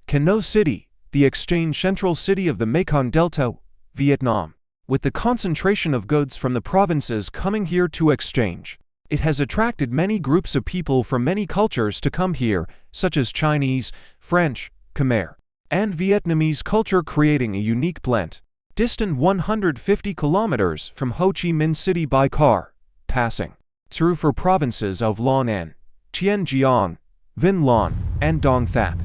Cano City, the exchange central city of the Mekong Delta, Vietnam. With the concentration of goods from the provinces coming here to exchange, it has attracted many groups of people from many cultures to come here, such as Chinese, French, Khmer, and Vietnamese culture, creating a unique blend. Distant 150 kilometers from Ho Chi Minh City by car, passing through four provinces of Long An, Chien Giang, Vinh Long, and Dong Thap.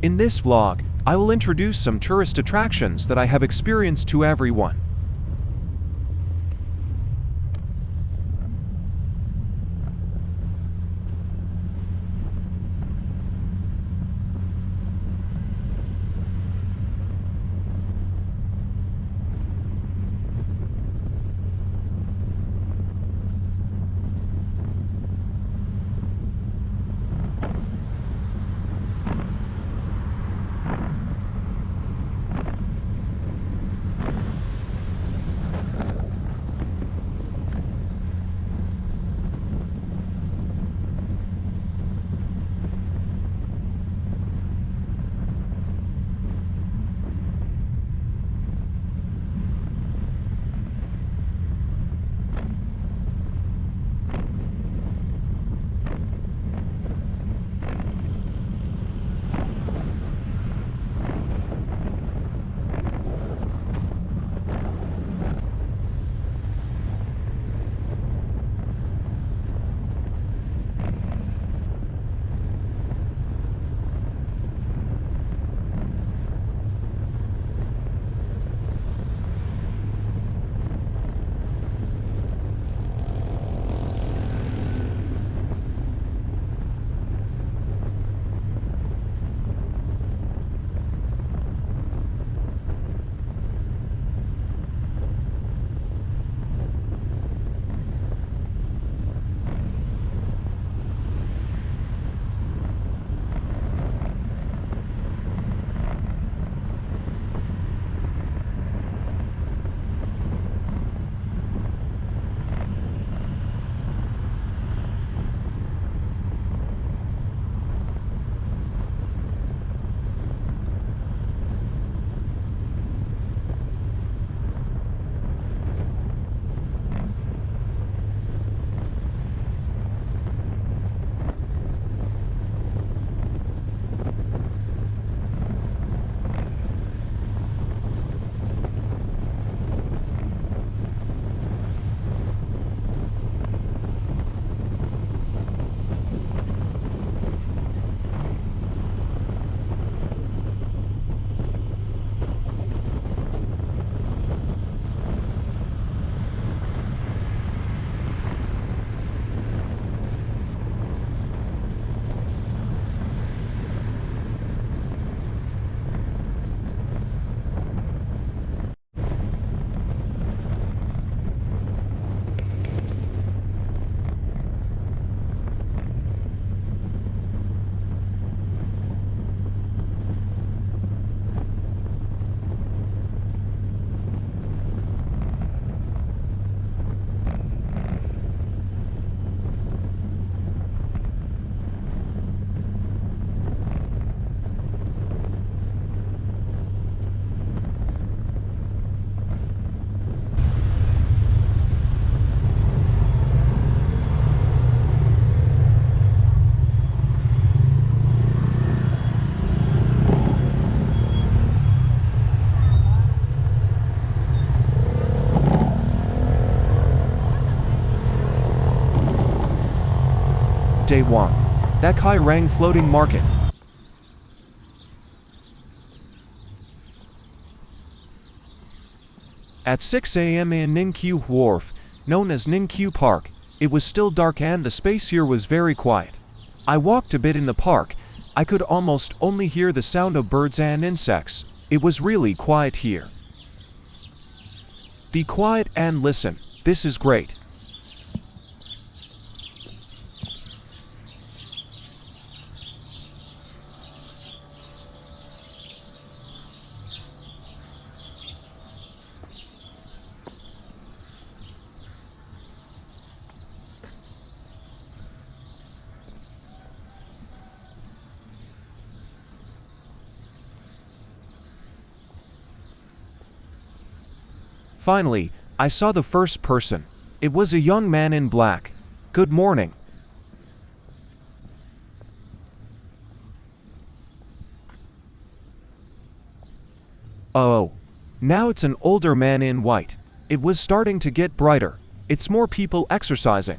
In this vlog, I will introduce some tourist attractions that I have experienced to everyone. Day 1. That Kai Rang Floating Market. At 6 a.m. in Ninh Kieu Wharf, known as Ninh Kieu Park, it was still dark and the space here was very quiet. I walked a bit in the park. I could almost only hear the sound of birds and insects. It was really quiet here. Be quiet and listen. This is great. Finally, I saw the first person. It was a young man in black. Good morning. Oh. Now it's an older man in white. It was starting to get brighter. It's more people exercising.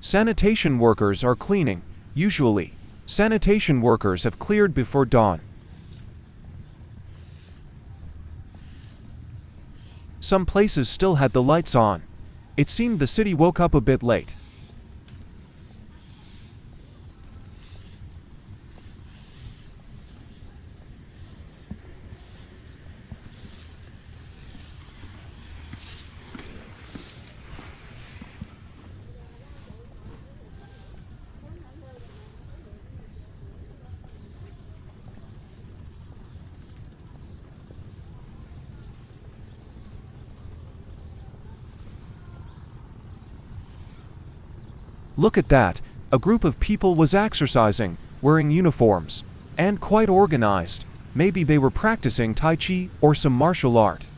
Sanitation workers are cleaning. Usually, sanitation workers have cleared before dawn. Some places still had the lights on. It seemed the city woke up a bit late. Look at that, a group of people was exercising, wearing uniforms, and quite organized. Maybe they were practicing Tai Chi or some martial art.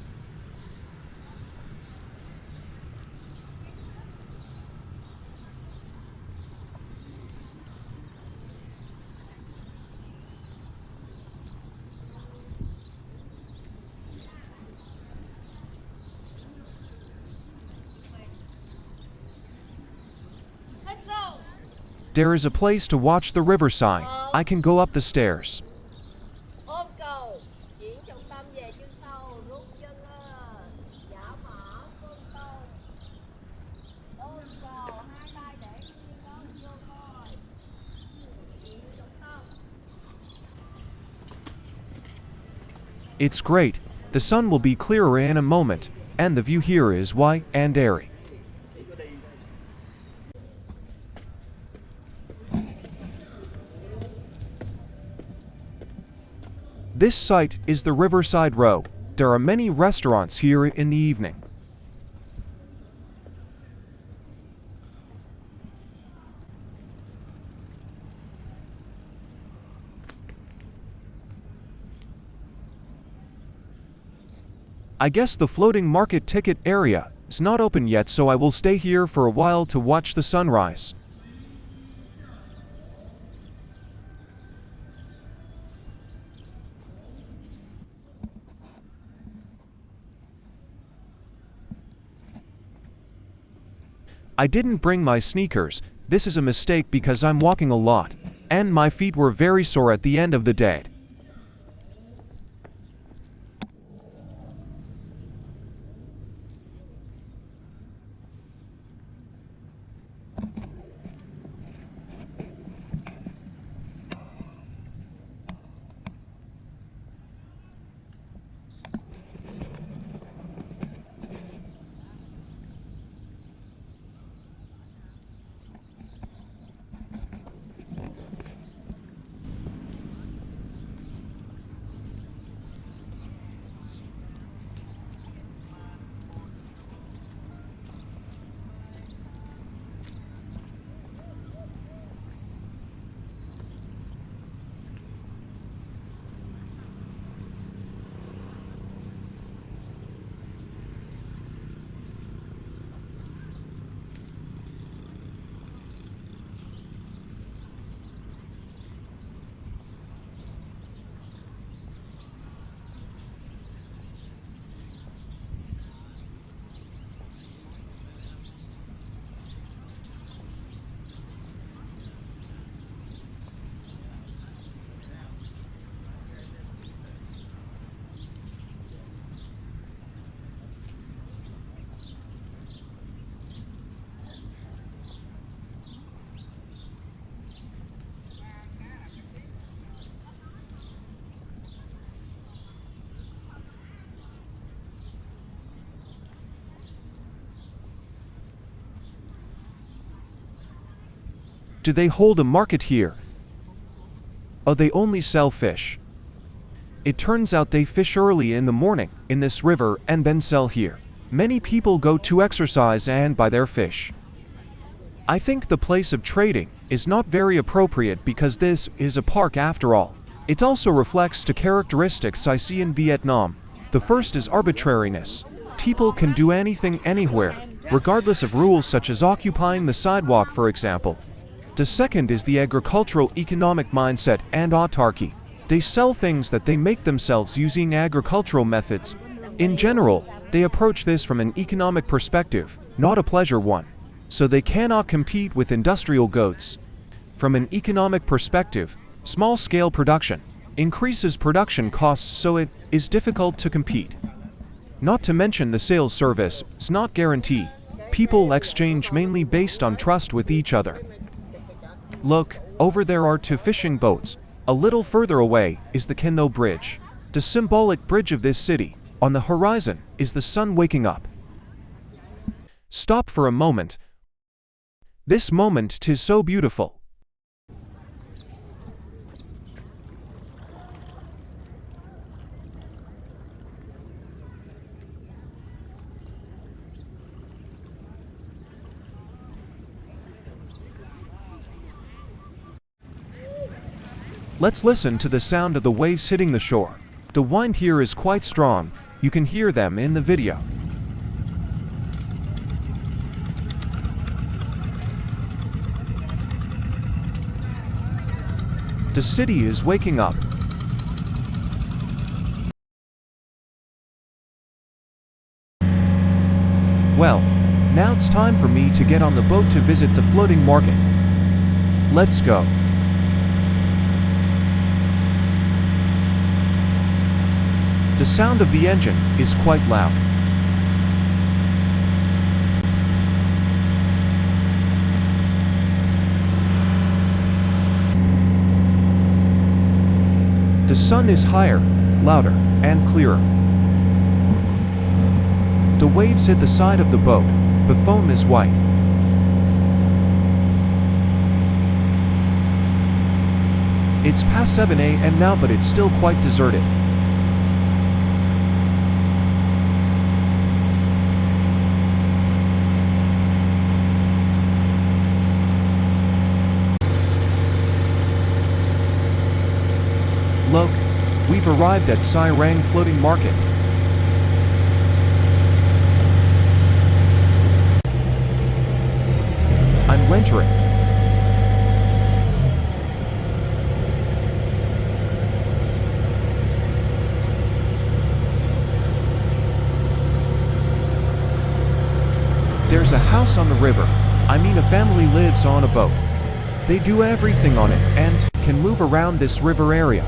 There is a place to watch the riverside. I can go up the stairs. It's great. The sun will be clearer in a moment, and the view here is wide and airy. This site is the Riverside Row. There are many restaurants here in the evening. I guess the floating market ticket area is not open yet, so I will stay here for a while to watch the sunrise. I didn't bring my sneakers. This is a mistake because I'm walking a lot, and my feet were very sore at the end of the day. Do they hold a market here? Oh, they only sell fish. It turns out they fish early in the morning in this river and then sell here. Many people go to exercise and buy their fish. I think the place of trading is not very appropriate because this is a park after all. It also reflects two characteristics I see in Vietnam. The first is arbitrariness. People can do anything anywhere, regardless of rules such as occupying the sidewalk, for example. The second is the agricultural economic mindset and autarky. They sell things that they make themselves using agricultural methods. In general, they approach this from an economic perspective, not a pleasure one. So they cannot compete with industrial goods. From an economic perspective, small-scale production increases production costs, so it is difficult to compete. Not to mention the sales service is not guaranteed. People exchange mainly based on trust with each other. Look, over there are two fishing boats. A little further away is the Ken Tho Bridge, the symbolic bridge of this city. On the horizon is the sun waking up. Stop for a moment. This moment 'tis so beautiful. Let's listen to the sound of the waves hitting the shore. The wind here is quite strong. You can hear them in the video. The city is waking up. Well, now it's time for me to get on the boat to visit the floating market. Let's go. The sound of the engine is quite loud. The sun is higher, louder, and clearer. The waves hit the side of the boat. The foam is white. It's past 7 a.m. now, but it's still quite deserted. Look, we've arrived at Sai Rang Floating Market. I'm entering. There's a house on the river. I mean, a family lives on a boat. They do everything on it and can move around this river area.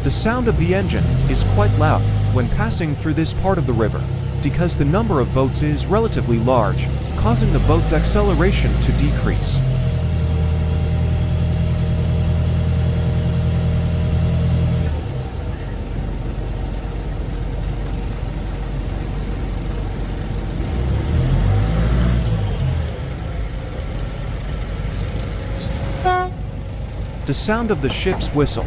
The sound of the engine is quite loud when passing through this part of the river, because the number of boats is relatively large, causing the boat's acceleration to decrease. The sound of the ship's whistle.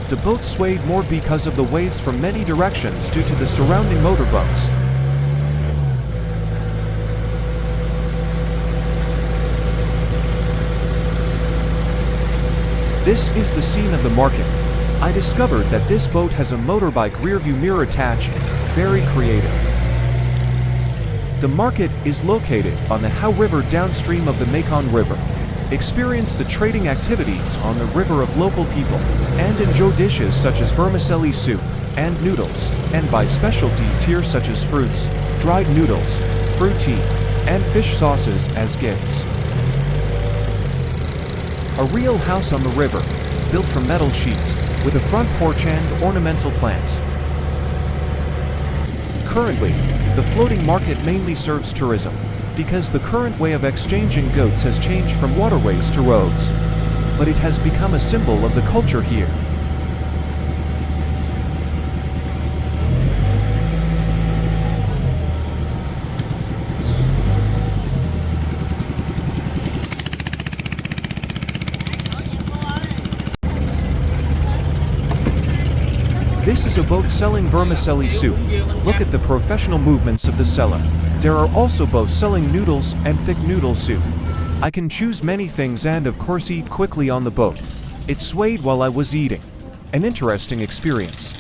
The boat swayed more because of the waves from many directions due to the surrounding motorboats. This is the scene of the market. I discovered that this boat has a motorbike rearview mirror attached. Very creative. The market is located on the Hao River downstream of the Mekong River. experience the trading activities on the river of local people, and enjoy dishes such as vermicelli soup and noodles, and buy specialties here such as fruits, dried noodles, fruit tea, and fish sauces as gifts. A real house on the river, built from metal sheets, with a front porch and ornamental plants. Currently, the floating market mainly serves tourism, because the current way of exchanging goods has changed from waterways to roads. But it has become a symbol of the culture here. This is a boat selling vermicelli soup. Look at the professional movements of the seller. There are also boats selling noodles and thick noodle soup. I can choose many things and of course eat quickly on the boat. It swayed while I was eating. An interesting experience.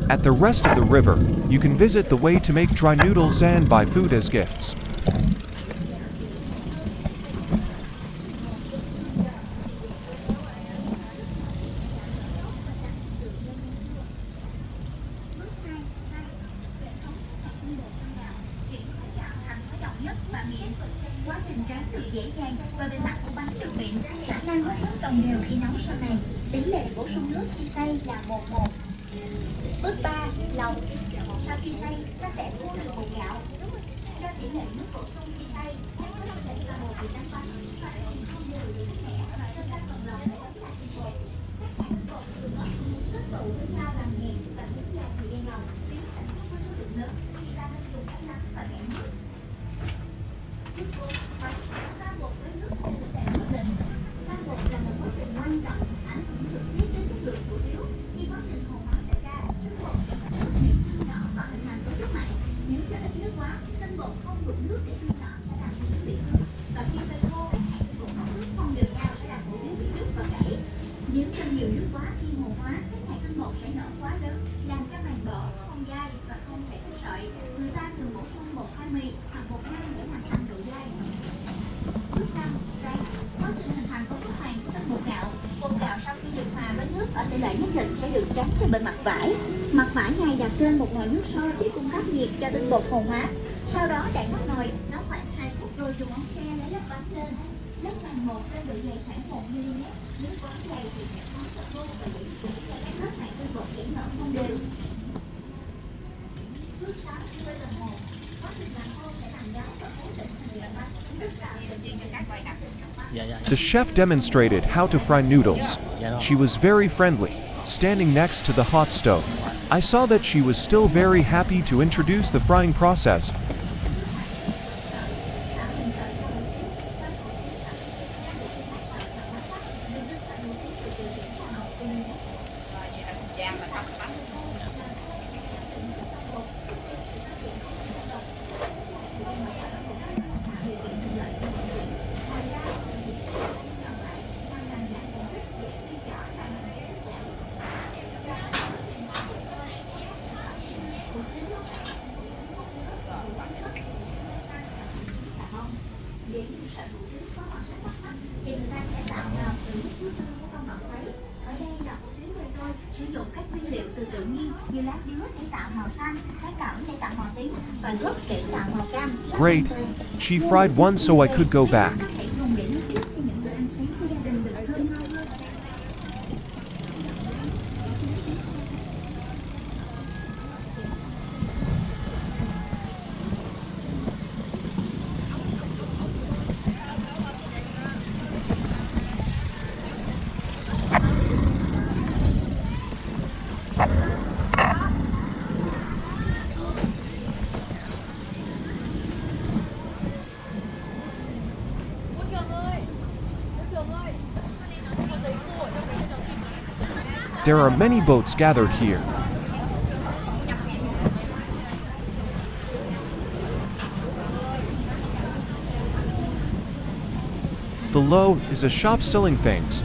At the rest of the river, you can visit the way to make dry noodles and buy food as gifts. Quá trình tráng được dễ dàng và bề mặt của bánh được mịn, khả năng hút nước đồng đều khi nấu sau này. Tỷ lệ bổ sung nước khi xay là 1:1. Bước 3. Lọc. Sau khi xay, ta sẽ thu được bột gạo. Do tỷ lệ nước bổ sung khi xay, nó có thể là một vị đánh bánh và không đều bị nhẹ cho các phần lọc để đóng lại bột. Các hạt bột được ấp tích tụ với nhau làm nhẹ và kéo dài thời gian lọc. Nếu sản xuất với số lượng lớn thì ta nên dùng cách nắng và nghẹn nước. Pha bột với nước theo tỷ lệ nhất định. Pha bột là một quá trình quan trọng ảnh hưởng trực tiếp đến chất lượng của yếu. Khi quá trình hồ hóa xảy ra, tinh bột sẽ phải nước bị chia nhỏ và hình thành cấu trúc mạnh. Nếu cho ít nước quá, tinh bột không đủ nước để chia nhỏ sẽ làm yếu bị hư. Và khi phơi khô, các hạt tinh bột hút nước không đều nhau sẽ làm yếu bị đứt và gãy. Nếu cho nhiều nước quá khi hồ hóa, các hạt tinh bột sẽ nở quá lớn, làm cho màng bọ không dai và không thể tách sợi. Người ta thường bổ sung bột khoai mì hoặc bột năng để làm tăng độ dai. Bước 5. Rang. Quá trình hình thành cấu trúc màng của tinh bột gạo. Bột gạo sau khi được hòa với nước ở tỷ lệ nhất định sẽ được tráng trên bề mặt vải. Mặt vải này đặt trên một nồi nước sôi để cung cấp nhiệt cho tinh bột hồ hóa. Sau đó đậy nắp nồi, nấu khoảng 2 phút rồi dùng ống tre lấy lớp bánh lên. Lớp màng bột trên độ dày khoảng 1 mm. Nếu quá dày thì sẽ khó sợi khô và dễ bị cho các lớp này tinh bột dễ nở không đều. Bước 6. Phơi đồng hồ. Quá trình làm khô sẽ làm ráo và cố định thành bánh. The chef demonstrated how to fry noodles. She was very friendly, standing next to the hot stove. I saw that she was still very happy to introduce the frying process. Để những sợi hữu trứng có màu sắc bắt mắt thì người ta sẽ tạo màu từ mức nước tương của con bọc ấy. Ở đây là hủ tiếu quê tôi sử dụng các nguyên liệu từ tự nhiên như lá dứa để tạo màu xanh, thái cẩm để tạo màu tím và gốc để tạo màu cam. Great. She fried one so I could go back. Có thể dùng để nấu trước cho những bữa ăn sáng của gia đình được thơm ngon hơn. There are many boats gathered here. Below is a shop selling things.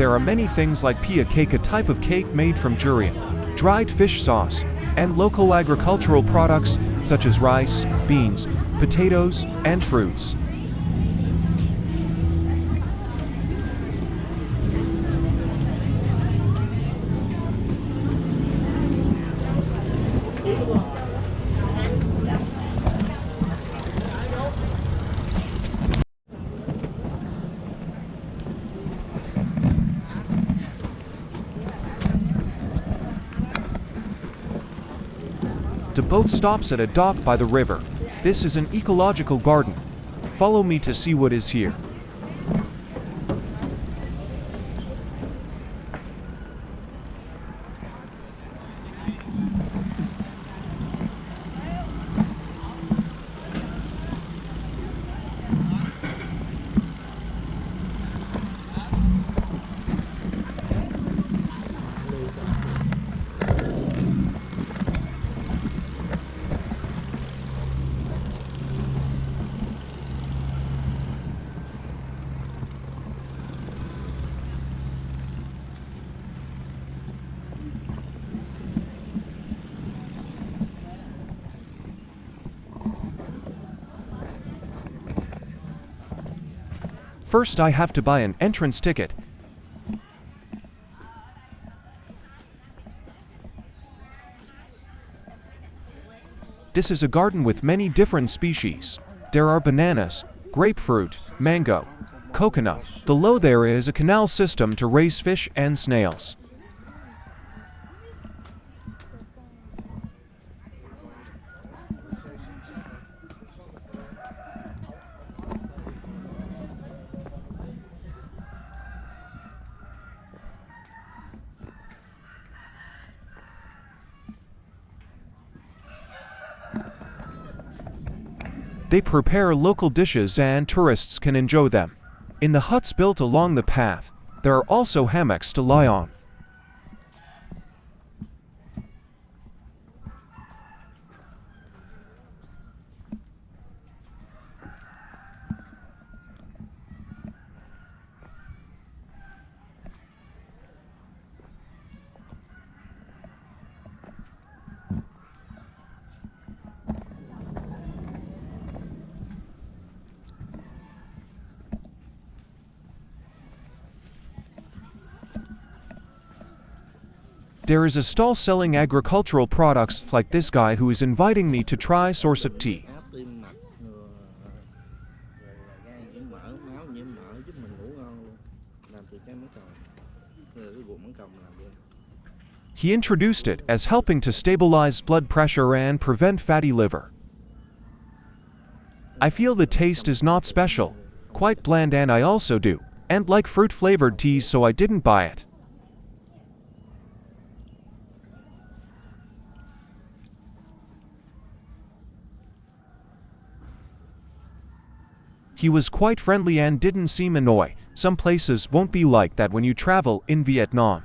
there are many things like pia cake, a type of cake made from durian, dried fish sauce, and local agricultural products such as rice, beans, potatoes, and fruits. The boat stops at a dock by the river. This is an ecological garden. Follow me to see what is here. First, I have to buy an entrance ticket. This is a garden with many different species. There are bananas, grapefruit, mango, coconut. Below there is a canal system to raise fish and snails. They prepare local dishes and tourists can enjoy them. In the huts built along the path, there are also hammocks to lie on. There is a stall selling agricultural products like this guy who is inviting me to try source of tea. áp tim mạch rồi gan nhiễm mỡ, máu nhiễm mỡ giúp mình ngủ ngon luôn, làm từ trái mãng cầu, rồi cái bột mãng cầu mình làm vậy. He introduced it as helping to stabilize blood pressure and prevent fatty liver. I feel the taste is not special, quite bland, and I also do, and like fruit-flavored teas, so I didn't buy it. He was quite friendly and didn't seem annoyed. Some places won't be like that when you travel in Vietnam.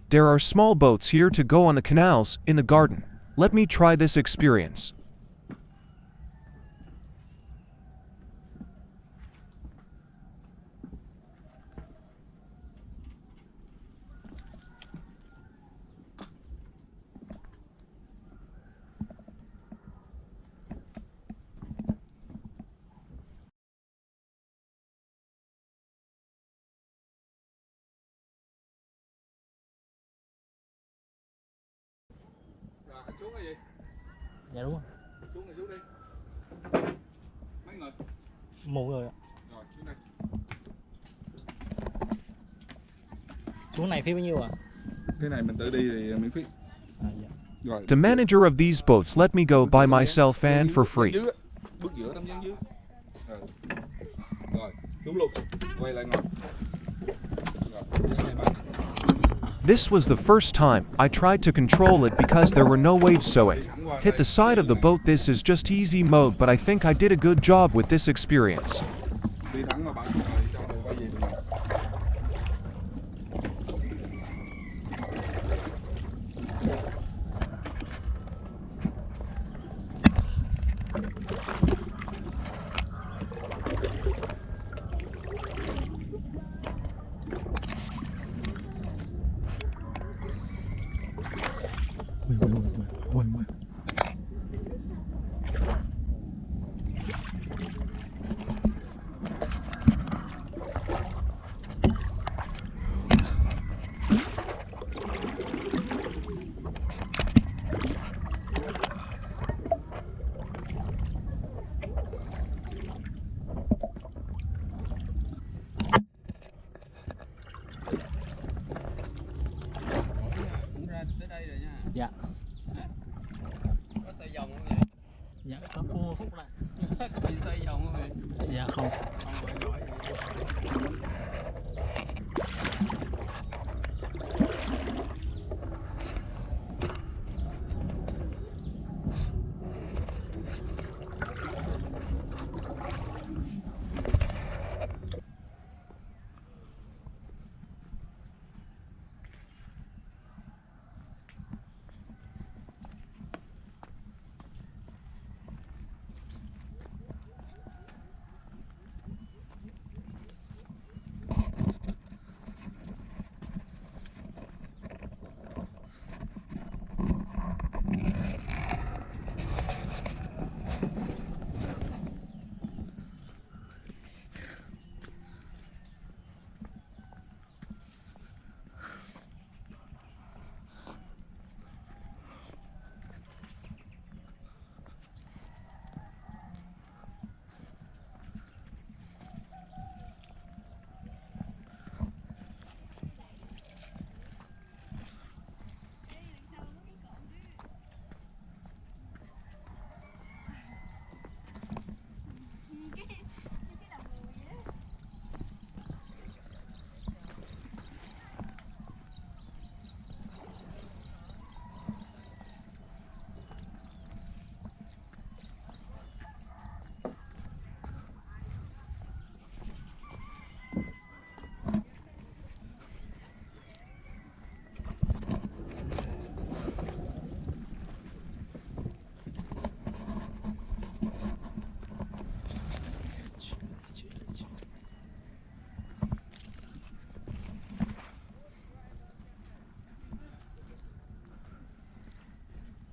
There are small boats here to go on the canals in the garden. Let me try this experience. cái gì? Dạ đúng rồi. Xuống đi, xuống đi. Mấy người? Một người ạ. Rồi, xuống đây. Xuống này phí bao nhiêu ạ? Cái này mình tự đi thì miễn phí. Dạ. Rồi. The manager of these boats let me go by myself and for free. Bước giữa tấm dáng dưới. Rồi, xuống luôn. Quay lại ngồi. Rồi, dáng này bay. This was the first time I tried to control it because there were no waves, so it hit the side of the boat. This is just easy mode, but I think I did a good job with this experience. Đi thẳng mà bạn rồi xong rồi quay về đường này. Ui. Cũng ra tới đây rồi nha. Dạ. Có xoay vòng không vậy? Dạ có cua khúc này. Có bị xoay vòng không vậy? Dạ không. Không gọi vậy.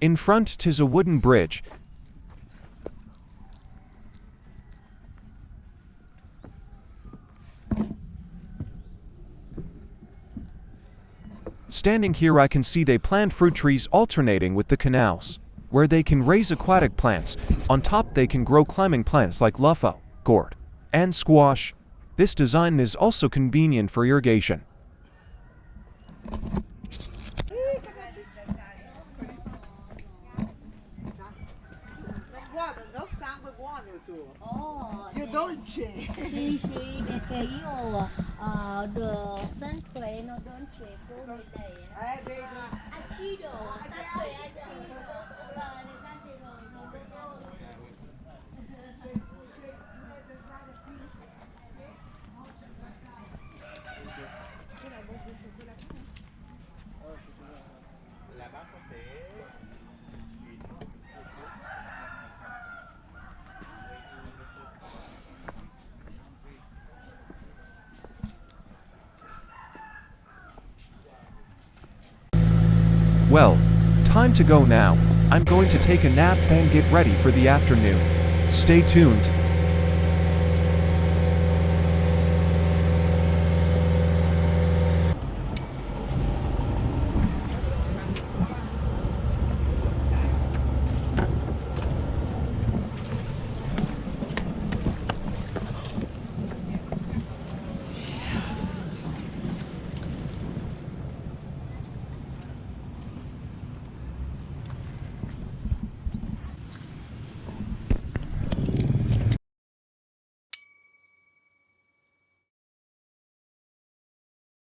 In front 'tis a wooden bridge. Standing here I can see they plant fruit trees alternating with the canals, where they can raise aquatic plants. On top they can grow climbing plants like luffa, gourd, and squash. This design is also convenient for irrigation. You dolce. Sì, sì, perché io sempre non dolce come lei. Vedi. Acido, sempre acido. Le salse non Well, time to go now. I'm going to take a nap and get ready for the afternoon. Stay tuned.